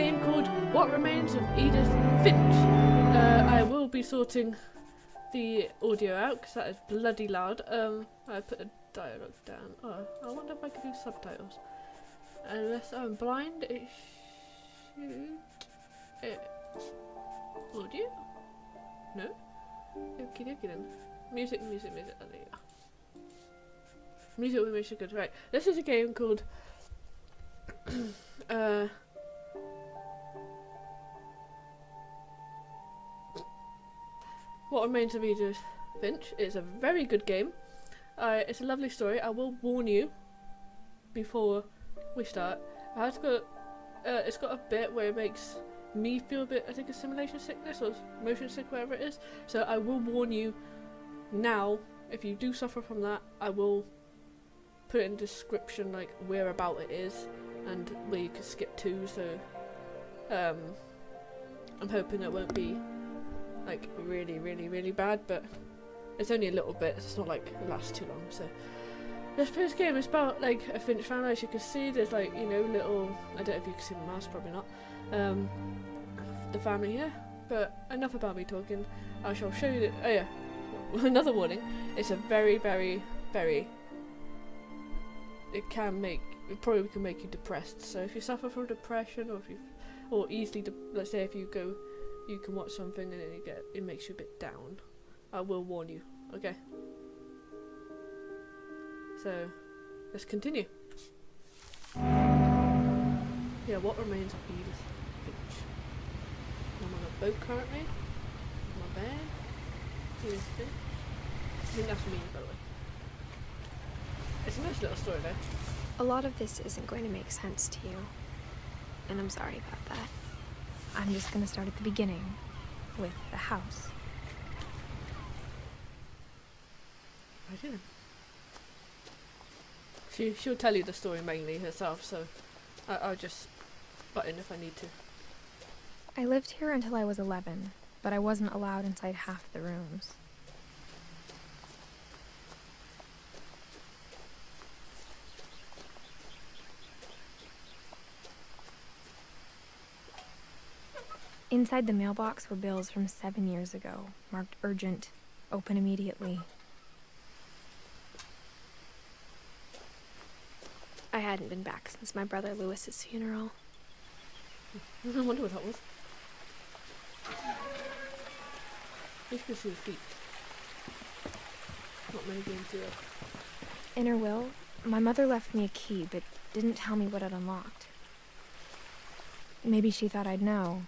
game called What Remains of Edith Finch. I will be sorting the audio out because that is bloody loud. I put a dialogue down. Oh, I wonder if I could do subtitles. Unless I'm blind, it should... audio? No? Okie dokie then. Music. Oh, there you go. Music with music good. Right. This is a game called What Remains of Edith Finch. It's a very good game. It's a lovely story. I will warn you before we start. It's got a bit where it makes me feel a bit, I think, assimilation sickness or motion sick, whatever it is. So I will warn you now. If you do suffer from that, I will put it in the description, like where about it is and where you can skip to. So I'm hoping it won't be like really bad, but it's only a little bit. It's not like it lasts too long. So this first game is about like a Finch family. As you can see, there's like, you know, little, I don't know if you can see my mouse, probably not, the family here. But enough about me talking. I shall show you oh yeah, another warning. It's a very it probably can make you depressed. So if you suffer from depression, or easily let's say if you can watch something and then it makes you a bit down, I will warn you. Okay, so let's continue. Yeah, What Remains of Edith Finch. I'm on a boat currently. My bag. Edith Finch. I think that's me, by the way. It's a nice little story though. A lot of this isn't going to make sense to you, and I'm sorry about that. I'm just going to start at the beginning, with the house. I didn't. She'll tell you the story mainly herself, so I'll just butt in if I need to. I lived here until I was 11, but I wasn't allowed inside half the rooms. Inside the mailbox were bills from 7 years ago, marked urgent, open immediately. I hadn't been back since my brother Lewis's funeral. I wonder what that was. You can see the feet. Not many games do it. In her will, my mother left me a key, but didn't tell me what it unlocked. Maybe she thought I'd know.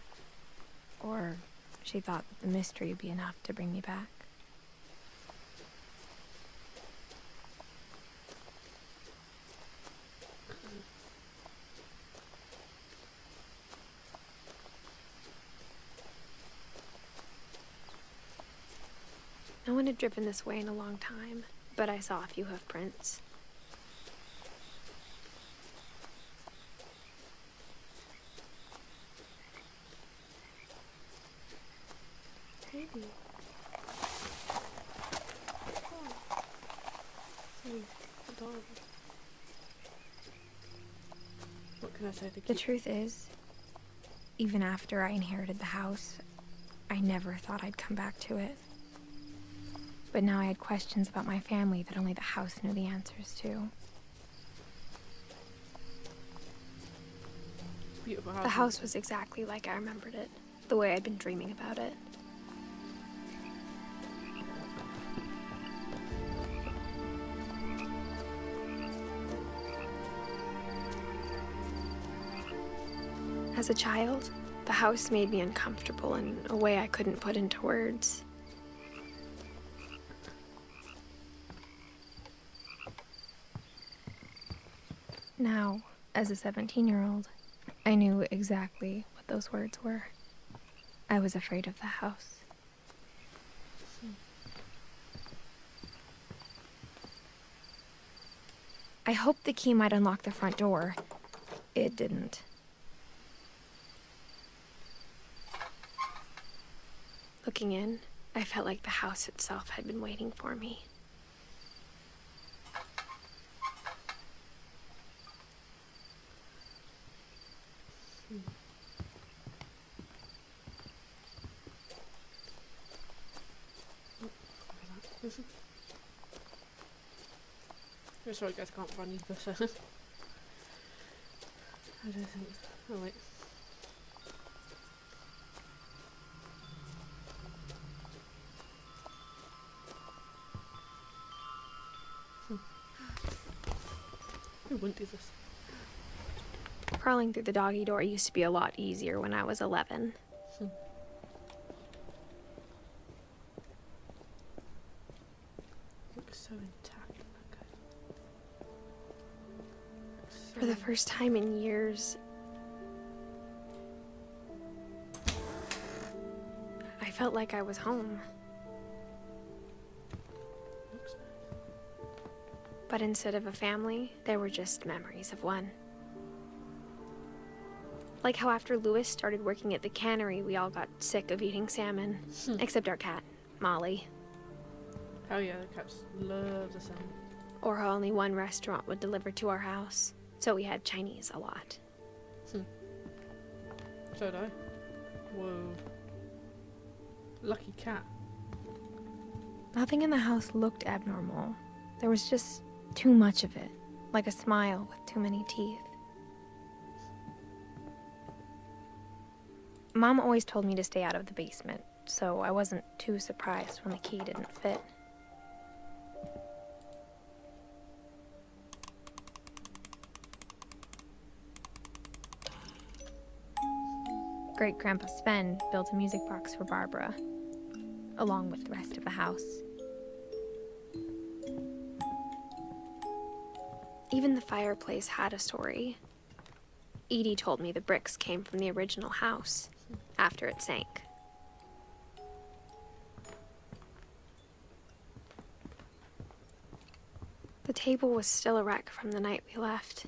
Or she thought that the mystery would be enough to bring me back. No one had driven this way in a long time, but I saw a few hoof prints. Maybe. Oh. So adorable. What can I say to The truth is, even after I inherited the house, I never thought I'd come back to it. But now I had questions about my family that only the house knew the answers to. Beautiful house. The house was exactly like I remembered it, the way I'd been dreaming about it. As a child, the house made me uncomfortable in a way I couldn't put into words. Now, as a 17-year-old, I knew exactly what those words were. I was afraid of the house. I hoped the key might unlock the front door. It didn't. Looking in, I felt like the house itself had been waiting for me. Oh, sorry guys, I can't run either, so... I don't think... Oh wait. Who wouldn't do this? Crawling through the doggy door used to be a lot easier when I was 11. Looks so intact, that guy. For the first time in years, I felt like I was home. Looks nice. But instead of a family, there were just memories of one. Like how after Lewis started working at the cannery, we all got sick of eating salmon. Except our cat, Molly. Oh yeah, the cats love the salmon. Or how only one restaurant would deliver to our house, so we had Chinese a lot. So did I. Whoa. Lucky cat. Nothing in the house looked abnormal. There was just too much of it, like a smile with too many teeth. Mom always told me to stay out of the basement, so I wasn't too surprised when the key didn't fit. Great-Grandpa Sven built a music box for Barbara, along with the rest of the house. Even the fireplace had a story. Edie told me the bricks came from the original house, after it sank. The table was still a wreck from the night we left.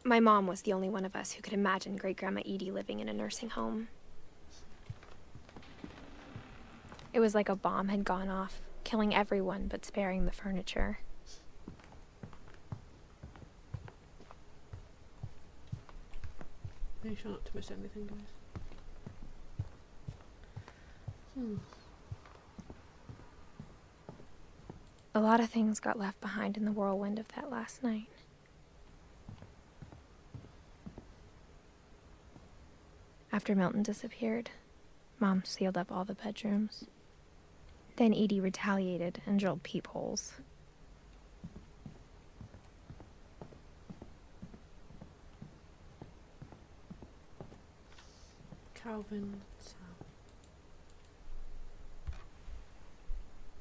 My mom was the only one of us who could imagine Great-Grandma Edie living in a nursing home. It was like a bomb had gone off, killing everyone but sparing the furniture. Make sure not to miss anything, guys. A lot of things got left behind in the whirlwind of that last night. After Milton disappeared, Mom sealed up all the bedrooms. Then Edie retaliated and drilled peepholes. Calvin, Sam.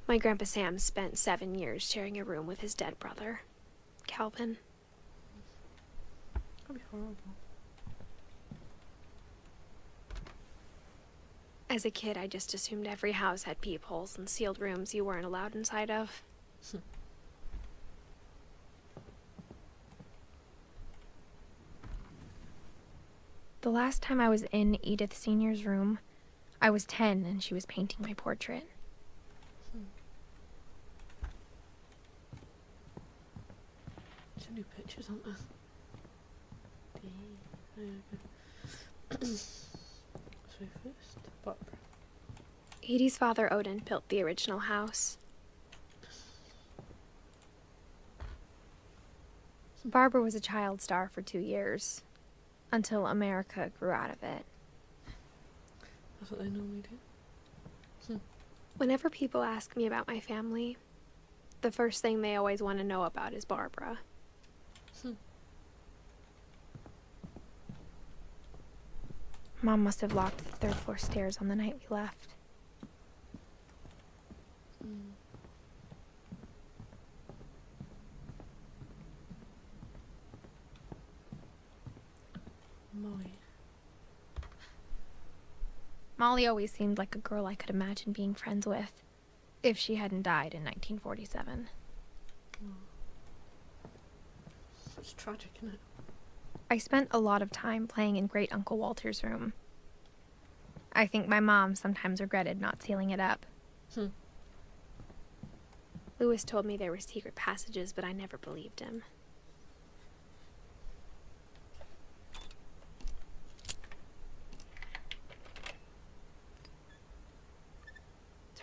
My Grandpa Sam spent 7 years sharing a room with his dead brother, Calvin. That'd be horrible. As a kid, I just assumed every house had peepholes and sealed rooms you weren't allowed inside of. The last time I was in Edith Sr.'s room, I was 10 and she was painting my portrait. There's new pictures, aren't there? There you go. So first, Barbara. Edie's father, Odin, built the original house. Barbara was a child star for 2 years, until America grew out of it. That's what they normally do. Whenever people ask me about my family, the first thing they always want to know about is Barbara. Mom must have locked the 3rd floor stairs on the night we left. Molly always seemed like a girl I could imagine being friends with, if she hadn't died in 1947. It's tragic, isn't it? I spent a lot of time playing in Great Uncle Walter's room. I think my mom sometimes regretted not sealing it up. Lewis told me there were secret passages, but I never believed him.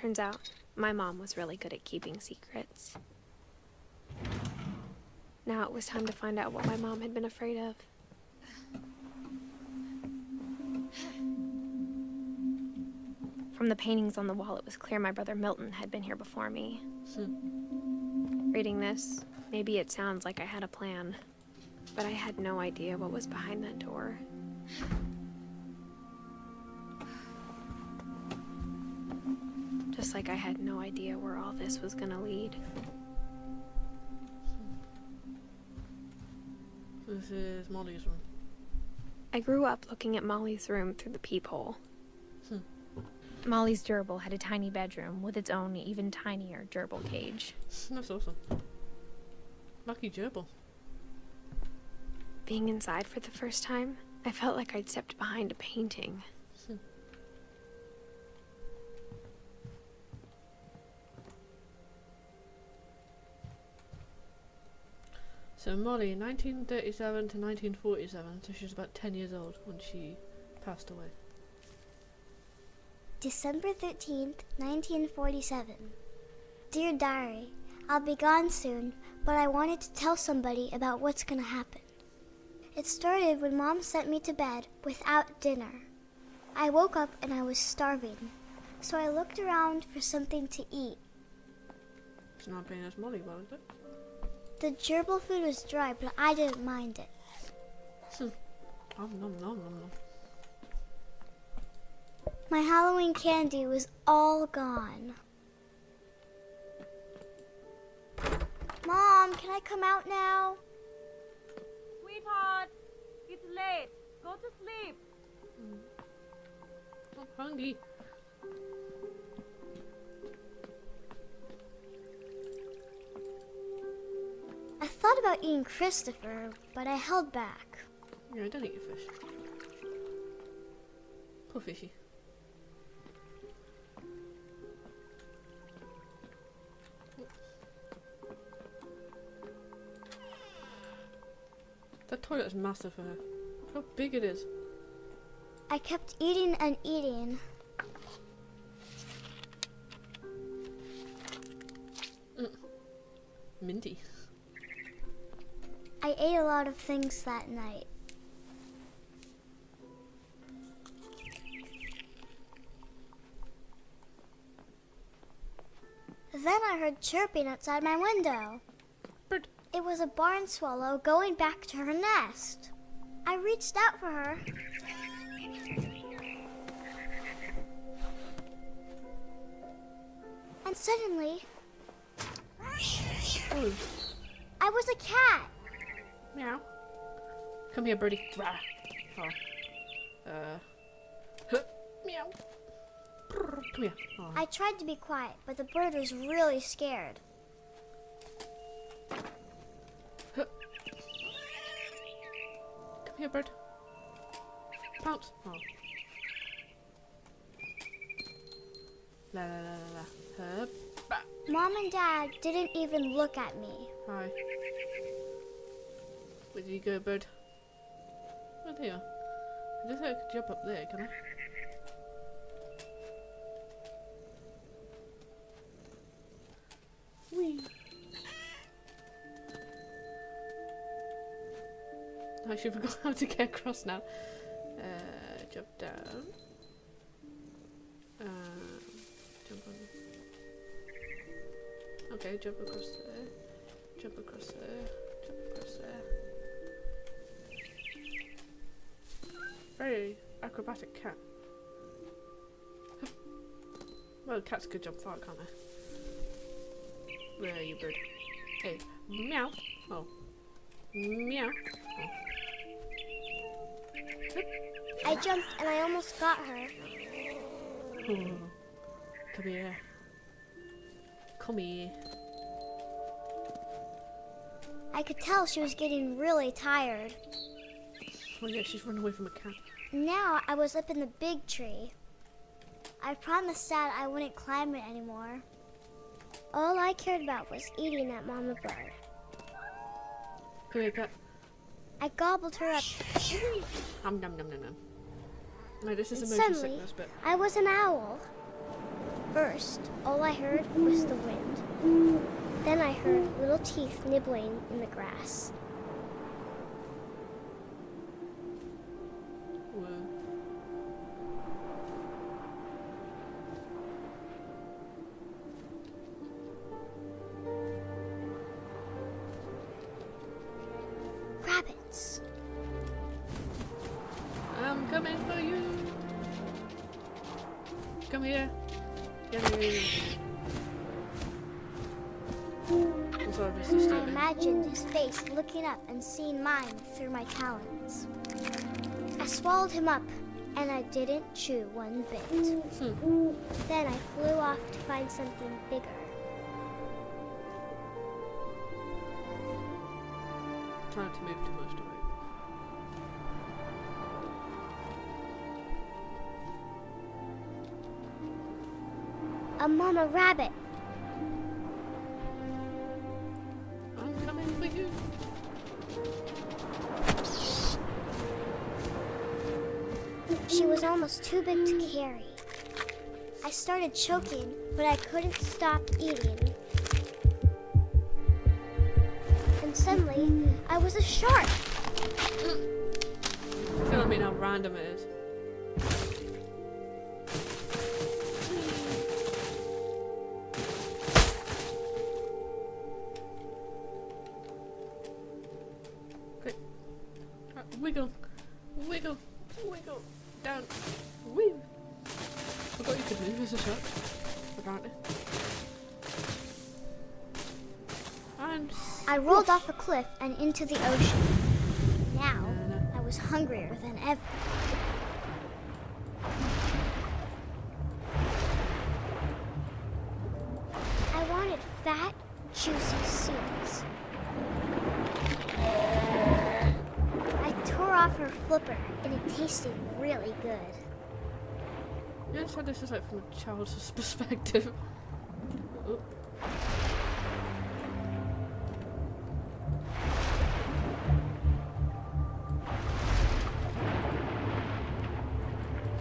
Turns out, my mom was really good at keeping secrets. Now it was time to find out what my mom had been afraid of. From the paintings on the wall, it was clear my brother Milton had been here before me. Reading this, maybe it sounds like I had a plan, but I had no idea what was behind that door. Just like I had no idea where all this was gonna lead. This is Molly's room. I grew up looking at Molly's room through the peephole. Molly's gerbil had a tiny bedroom with its own even tinier gerbil cage. That's awesome. Lucky gerbil. Being inside for the first time, I felt like I'd stepped behind a painting. So Molly, 1937 to 1947, so she was about 10 years old when she passed away. December 13th, 1947. Dear Diary, I'll be gone soon, but I wanted to tell somebody about what's gonna happen. It started when Mom sent me to bed without dinner. I woke up and I was starving, so I looked around for something to eat. It's not being as Molly well, is it? The gerbil food was dry, but I didn't mind it. Nom nom nom nom nom. My Halloween candy was all gone. Mom, can I come out now? Sweetheart, it's late. Go to sleep. I'm hungry. I thought about eating Christopher, but I held back. Yeah, don't eat your fish. Poor fishy. That toilet is massive for her. Look how big it is. I kept eating and eating. Minty. I ate a lot of things that night. Then I heard chirping outside my window. Bird. It was a barn swallow going back to her nest. I reached out for her. And suddenly, Oh, I was a cat. meow. Come here, birdie. Rah. Oh. Meow. Brr, come here. Oh. I tried to be quiet, but the bird was really scared. Come here, bird. Pounce. Oh. La la la la la. Hup. Bah. Mom and Dad didn't even look at me. Hi. Where did you go, bird? Oh, there you are. I just think I could jump up there, can I? Whee! I should forgot how to get across now. Jump down. Jump on. Okay, jump across there. Jump across there. Jump across there. Very acrobatic cat. Well, cats could jump far, can't they? Where are you, bird? Hey, meow. Oh, meow. Oh. I jumped and I almost got her. Oh. Come here. Come here. I could tell she was getting really tired. Oh yeah, she's run away from a cat. Now I was up in the big tree. I promised Dad I wouldn't climb it anymore. All I cared about was eating that mama bird. Come here, cat. I gobbled her up. Nom nom nom nom nom. No, this is a And motion suddenly, sickness bit. I was an owl. First, all I heard was the wind. Then I heard little teeth nibbling in the grass. Whoa. Rabbits. I'm coming for you. Come here. Yay. I'm sorry if it's I disturbing. imagined his face looking up and seeing mine through my talons. I swallowed him up, and I didn't chew one bit. Then I flew off to find something bigger. Try not to move too much, do A mama rabbit. I'm coming for you. She was almost too big to carry. I started choking, but I couldn't stop eating. And suddenly, I was a shark. I feel like how random it is. Okay. Wiggle. Wiggle. Wiggle. Down. Woo. Forgot you could move as a shark. Apparently. And I rolled off a cliff and into the ocean. Now, I was hungrier than ever. I wanted fat, juicy seals. I tore off her flipper, and it tasted really good. you understand this is like from a child's perspective. Oh.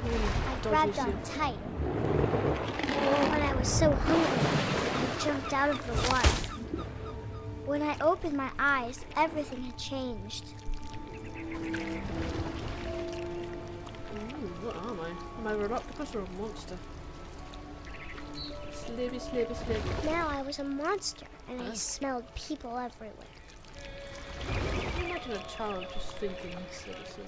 I grabbed on tight. But I was so hungry, I jumped out of the water. When I opened my eyes, everything had changed. Ooh, what am I? Am I an octopus or a monster? Slibby, slibby, slibby. Now I was a monster, and I smelled people everywhere. Can you imagine a child just thinking this sort of thing?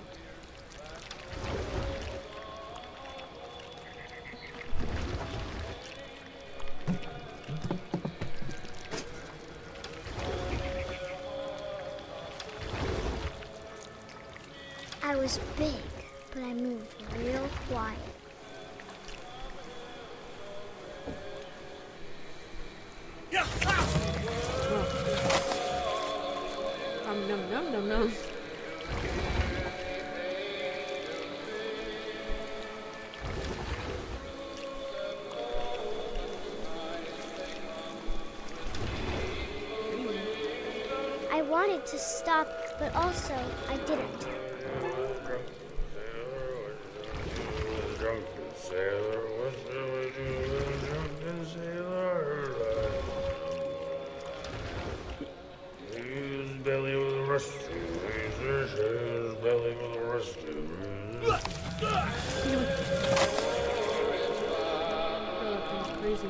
I was big, but I moved real quiet. Num num num num. I wanted to stop, but also I didn't. Belly with a rust. Belly with a rust. Oh, that's crazy.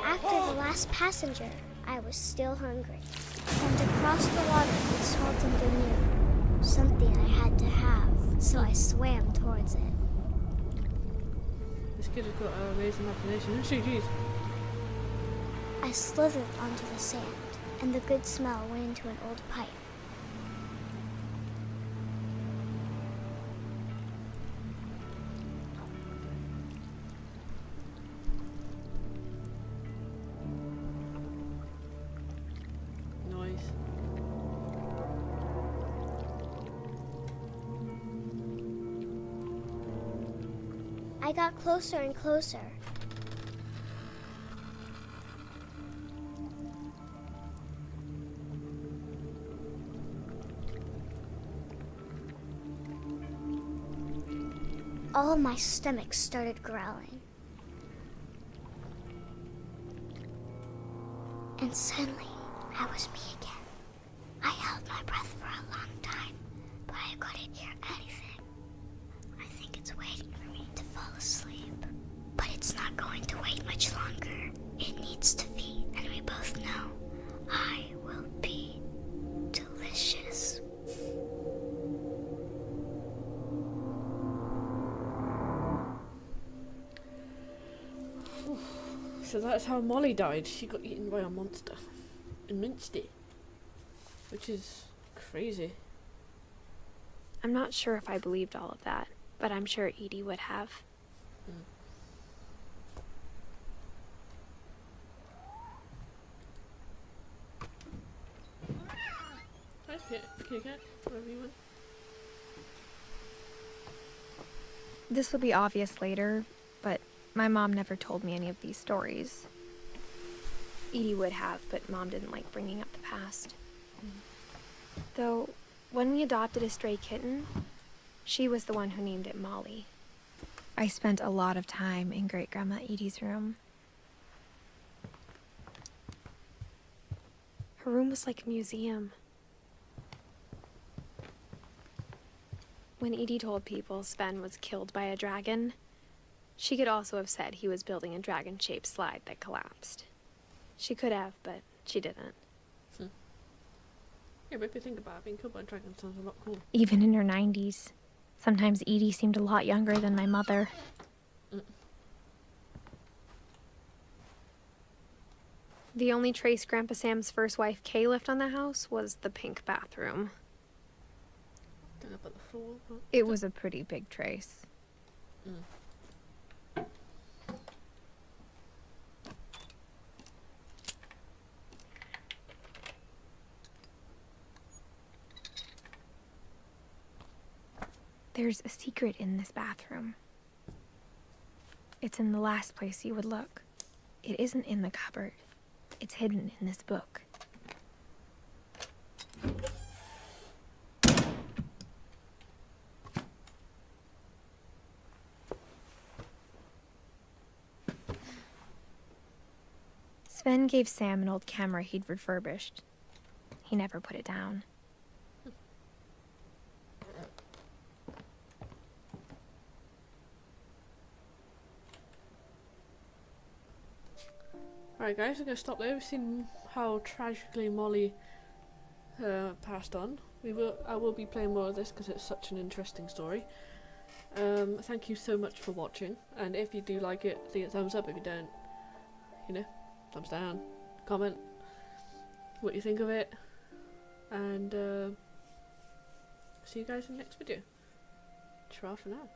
After the last passenger, I was still hungry. And across the water, I saw something new. Something I had to have, so I swam towards it. This kid has got an amazing imagination, isn't she? Jeez. I slithered onto the sand, and the good smell went into an old pipe. Nice. I got closer and closer. All my stomach started growling. And suddenly, I was me again. I held my breath for a long time, but I couldn't hear anything. I think it's waiting for me to fall asleep. But it's not going to wait much longer. It needs to feed, and we both know I will be delicious. So that's how Molly died. She got eaten by a monster in Minster, which is crazy. I'm not sure if I believed all of that, but I'm sure Edie would have. Hi, Kitty Cat, wherever you went. This will be obvious later, but my mom never told me any of these stories. Edie would have, but Mom didn't like bringing up the past. Though, when we adopted a stray kitten, she was the one who named it Molly. I spent a lot of time in Great-Grandma Edie's room. Her room was like a museum. When Edie told people Sven was killed by a dragon, she could also have said he was building a dragon-shaped slide that collapsed. She could have, but she didn't. Yeah, but if you think about it, being killed by a dragon sounds a lot cool. Even in her 90s. Sometimes Edie seemed a lot younger than my mother. The only trace Grandpa Sam's first wife, Kay, left on the house was the pink bathroom. Don't know about the floor, but... It was a pretty big trace. There's a secret in this bathroom. It's in the last place you would look. It isn't in the cupboard. It's hidden in this book. Sven gave Sam an old camera he'd refurbished. He never put it down. Alright guys, I'm going to stop there. We've seen how tragically Molly passed on. I will be playing more of this because it's such an interesting story. Thank you so much for watching, and if you do like it, leave a thumbs up. If you don't, you know, thumbs down, comment what you think of it, and see you guys in the next video. Ta-ra for now.